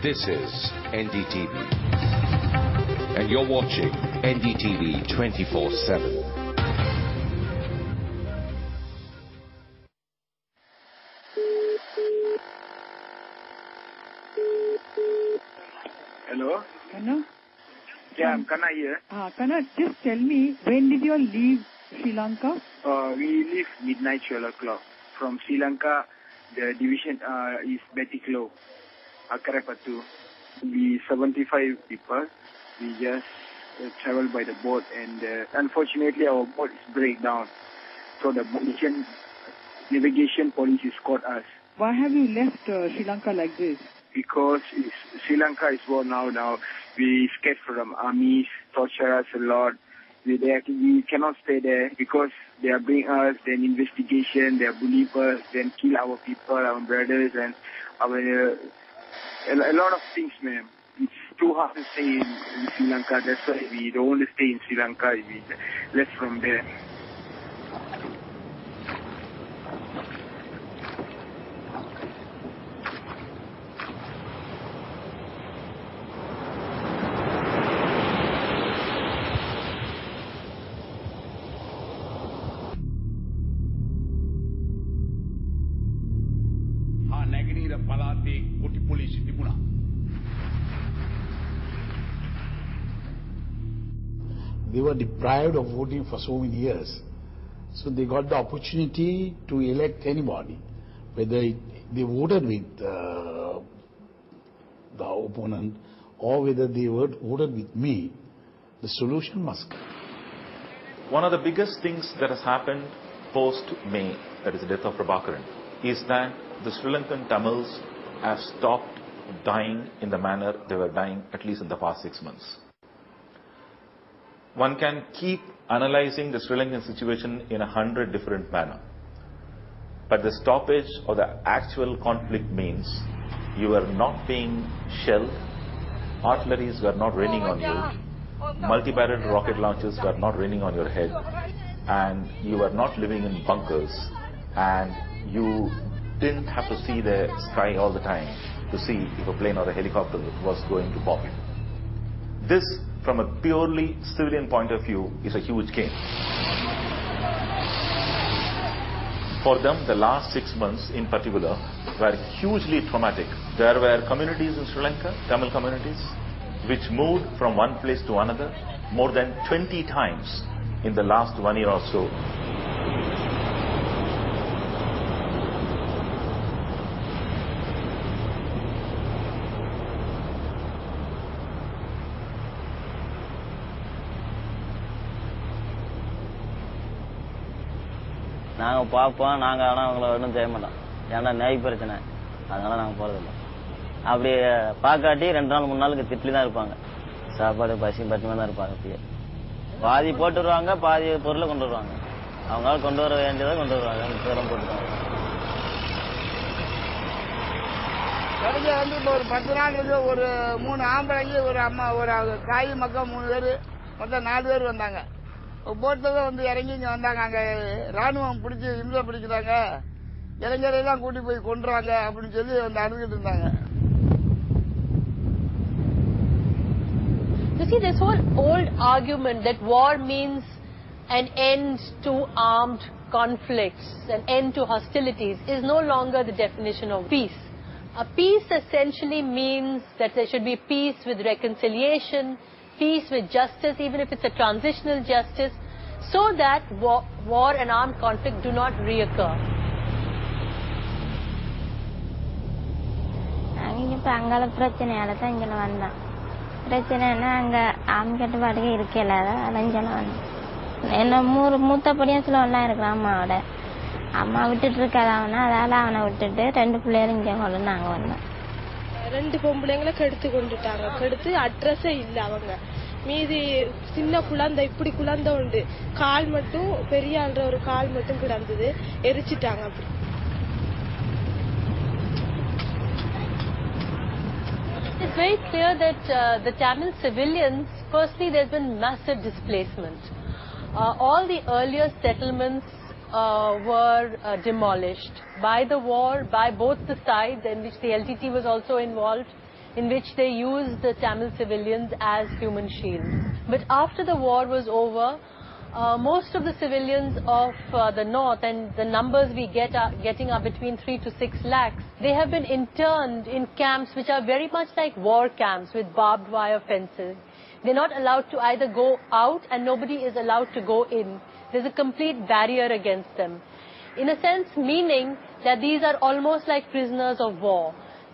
This is NDTV. And you're watching NDTV 24/7. Hello? Kanna? Yeah, I'm Kanna here. Kanna, just tell me, when did you all leave Sri Lanka? We leave midnight 12 o'clock. From Sri Lanka, the division is Betiklo, Akarapattu. We 75 people. We just travel by the boat, and unfortunately our boat is break down. So the navigation police has caught us. Why have you left Sri Lanka like this? Because Sri Lanka is war now. We scared from armies, torture us a lot. We cannot stay there because they are bring us, then investigation, they are bully us, then kill our people, our brothers, and a lot of things, ma'am. It's too hard to stay in Sri Lanka. That's why we don't want to stay in Sri Lanka. We left from there. They were deprived of voting for so many years. So they got the opportunity to elect anybody. Whether they voted with the opponent or whether they voted with me, the solution must come. One of the biggest things that has happened post-May, that is the death of Prabhakaran, is that the Sri Lankan Tamils have stopped dying in the manner they were dying at least in the past 6 months. One can keep analyzing the Sri Lankan situation in 100 different manners. But the stoppage of the actual conflict means you are not being shelled, artilleries were not raining on you, multi-barrel rocket launchers were not raining on your head, and you were not living in bunkers, and you didn't have to see the sky all the time to see if a plane or a helicopter was going to pop. This, from a purely civilian point of view, is a huge gain. For them, the last 6 months in particular were hugely traumatic. There were communities in Sri Lanka, Tamil communities, which moved from one place to another more than 20 times in the last 1 year or so. நாங்கள் பார்ப்போம், நாங்கள் ஆனால் அவங்கள ஒன்றும் செய்ய மாட்டோம். ஏன்னா நெய் பிரச்சனை, அதனால் நாங்கள் போகிறதில்ல. அப்படி பார்க்காட்டி 2 நாள் 3 நாளுக்கு திட்லி தான் இருப்பாங்க. சாப்பாடு பசி பட்டினமாக தான் இருப்பாங்க. அப்படியே பாதி போட்டு வருவாங்க, பாதி பொருளை கொண்டு வருவாங்க. அவங்களால கொண்டு வர வேண்டியதை கொண்டு வருவாங்க, தூரம் போட்டுருவாங்க. வந்து இப்போ ஒரு 10 நாள் வந்து ஒரு 3 ஆம்பளைங்க, ஒரு அம்மா, ஒரு தாய் மக்கள் 3 பேர், மொத்தம் 4 பேர் வந்தாங்க. போட்டில் தான் வந்து இறங்கி இங்கே வந்தாங்க. அங்கே ராணுவம் பிடிச்சி இம்சை பிடிக்கிறாங்க, இளைஞரையெல்லாம் கூட்டி போய் கொண்டுறாங்க அப்படின்னு சொல்லி வந்து அழுதுகிட்டு இருந்தாங்க. You see, this whole old argument that war means an end to armed conflicts, an end to hostilities, is no longer the definition of peace. A peace essentially means that there should be peace with reconciliation, peace with justice, even if it's a transitional justice, so that war and armed conflict do not reoccur. இப்போ அங்கால பிரச்சனையால தான் இங்கே வந்தேன். பிரச்சனைன்னா அங்கே ஆம்கெட்டு பாட்டுக்கு இருக்கல, அலைஞ்சல வந்தேன். என்ன மூத்த படியும் சில ஒன்றா இருக்கிறான் அம்மாவோட. அம்மா விட்டுட்டு இருக்காது அவனை, அதால் அவனை விட்டுட்டு 2 பிள்ளைகளும் இங்கே கொண்டு நாங்கள் வந்தோம். 2 பொம்பளைங்களை கெடுத்து கொண்டுட்டாங்க. கெடுத்து அட்ரஸே இல்லை அவங்க. மீதி சின்ன குழந்தை, இப்படி குழந்தை உண்டு, கால் மட்டும் பெரிய ஆள்ற ஒரு கால் மட்டும் கிடந்தது, எரிச்சிட்டாங்க. அப்படி It's very clear that the Tamil civilians, firstly, there's been massive displacement. All the earlier settlements were demolished by the war, by both the sides, in which the LTT was also involved. in which they used the Tamil civilians as human shields. But after the war was over, most of the civilians of the north, and the numbers we getting are between 3 to 6 lakhs, they have been interned in camps which are very much like war camps with barbed wire fences. They're not allowed to either go out, and nobody is allowed to go in. There's a complete barrier against them. In a sense, meaning that these are almost like prisoners of war.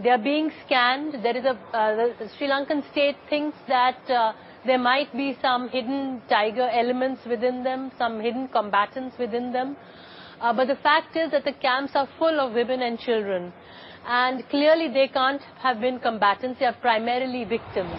They are being scanned. There is the Sri Lankan state thinks that there might be some hidden tiger elements within them, some hidden combatants within them. But the fact is that the camps are full of women and children. And clearly they can't have been combatants. They are primarily victims.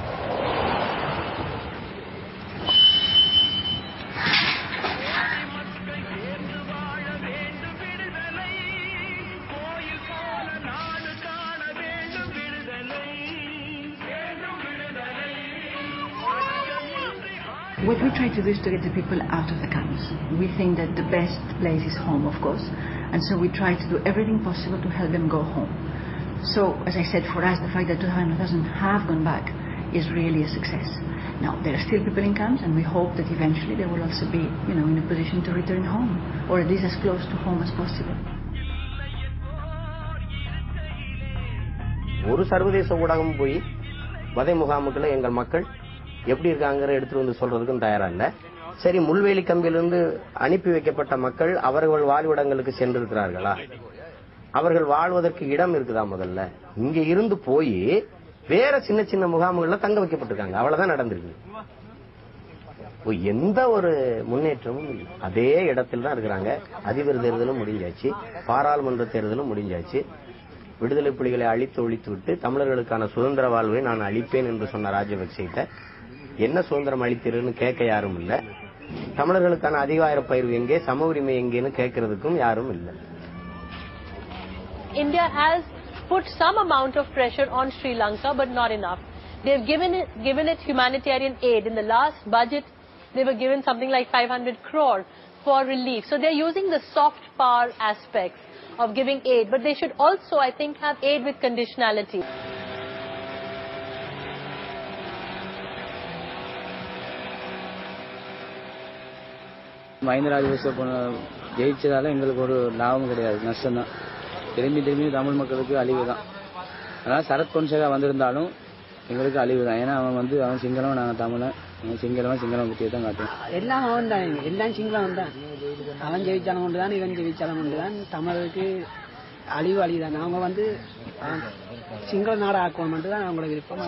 What we try to do is to get the people out of the camps. We think that the best place is home, of course, and so we try to do everything possible to help them go home. So, as I said, for us, the fact that 200,000 have gone back is really a success. Now, there are still people in camps, and we hope that eventually they will also be, in a position to return home, or at least as close to home as possible. ஒரு சர்வதேச ஊடகம் போய் வதை முகாமுக்குள்ள எங்கள் மக்கள் எப்படி இருக்காங்கற எடுத்து வந்து சொல்றதுக்கும் தயாரா இல்ல. சரி, முள்வேலி கம்பியிலிருந்து அனுப்பி வைக்கப்பட்ட மக்கள் அவர்கள் வாழ்விடங்களுக்கு சென்றிருக்கிறார்களா? அவர்கள் வாழ்வதற்கு இடம் இருக்குதா? முதல்ல இங்க இருந்து போய் வேற சின்ன சின்ன முகாம்கள்ல தங்க வைக்கப்பட்டிருக்காங்க. அவ்வளவுதான் நடந்திருக்கு. எந்த ஒரு முன்னேற்றமும் இல்லை. அதே இடத்துல தான் இருக்கிறாங்க. அதிபர் தேர்தலும் முடிஞ்சாச்சு, பாராளுமன்ற தேர்தலும் முடிஞ்சாச்சு. விடுதலை புலிகளை அழித்து ஒழித்து விட்டு தமிழர்களுக்கான சுதந்திர வாழ்வை நான் அளிப்பேன் என்று சொன்ன ராஜபக்சேட்ட என்ன சுதந்திரம் அளித்தீர்னு கேட்க யாரும் இல்ல. தமிழர்களுக்கான அதிகார பயிர்வு எங்கே, சம உரிமை எங்கேன்னு கேட்கறதுக்கும் யாரும் இல்ல. India has put some amount of pressure on Sri Lanka, but not enough. They've given it humanitarian aid. In the last budget, they were given something like 500 crore for relief. So they're using the soft power aspects of giving aid, but they should also, I think, have aid with conditionality. Mahinda Rajapaksa ஜெயிச்சதால எங்களுக்கு ஒரு லாபம் கிடையாது, நஷ்டம் தான். திரும்பி தமிழ் மக்களுக்கு அழிவு தான். அதனால சரத் பொன்சேகா வந்திருந்தாலும் எங்களுக்கு அழிவு தான். ஏன்னா அவன் சிங்களம், நாங்கள் தமிழன். சிங்களம் பற்றியை தான் காட்டுவோம். எல்லாம் அவன் தான், எல்லாம் சிங்களம் தான். அவன் ஜெயிச்சாலும் ஒன்று தான், இவன் ஜெயிச்சாலும் ஒன்று தான். தமிழுக்கு அழிவு தான். அவங்க சிங்கள நாடு ஆக்குவோம் தான் அவங்களோட விருப்பம்.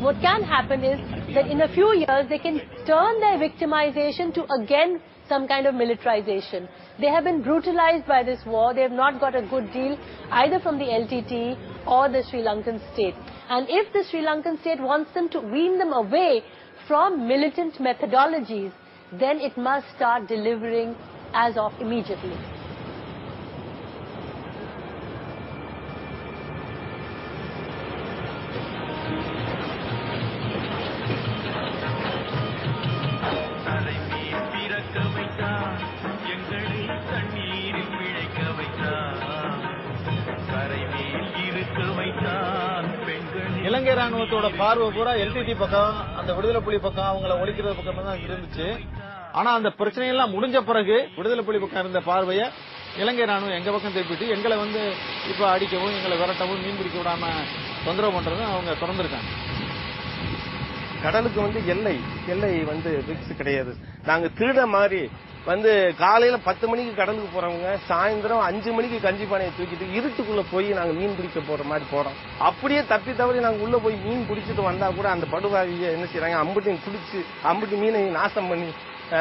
What can happen is that in a few years they can turn their victimization to again some kind of militarization. They have been brutalized by this war. They have not got a good deal either from the LTT or the Sri Lankan state. And if the Sri Lankan state wants them to wean them away from militant methodologies, then it must start delivering as of immediately. இலங்கை ராணுவத்தோட பார்வை பூரா LTD பக்கம், அந்த விடுதலை புலி பக்கம், அவங்களை ஒழிக்கிறது பக்கம் தான் இருந்துச்சு. ஆனா அந்த பிரச்சனையெல்லாம் முடிஞ்ச பிறகு விடுதலை புலி பக்கம் இருந்த பார்வையை இலங்கை ராணுவம் எங்க பக்கம் திருப்பிட்டு எங்களை இப்ப அடிக்கவும், எங்களை விரட்டவும், மீன் பிடிக்க விடாம தொந்தரவு பண்றதும் அவங்க தொடர்ந்துருக்காங்க. கடலுக்கு எல்லை பிக்ஸ் கிடையாது. நாங்க திருட மாதிரி காலையில 10 மணிக்கு கடலுக்கு போறவங்க சாயந்தரம் 5 மணிக்கு கஞ்சி பானையை தூக்கிட்டு இருட்டுக்குள்ள போய் நாங்க மீன் பிடிக்க போற மாதிரி போறோம். அப்படியே தப்பி தவறி நாங்க உள்ள போய் மீன் பிடிச்சிட்டு வந்தா கூட அந்த படுவாவிய என்ன செய்யறாங்க, அம்புட்டையும் குடிச்சு அம்புட்டு மீனை நாசம் பண்ணி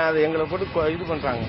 அதை எங்களை போட்டு இது பண்றாங்க.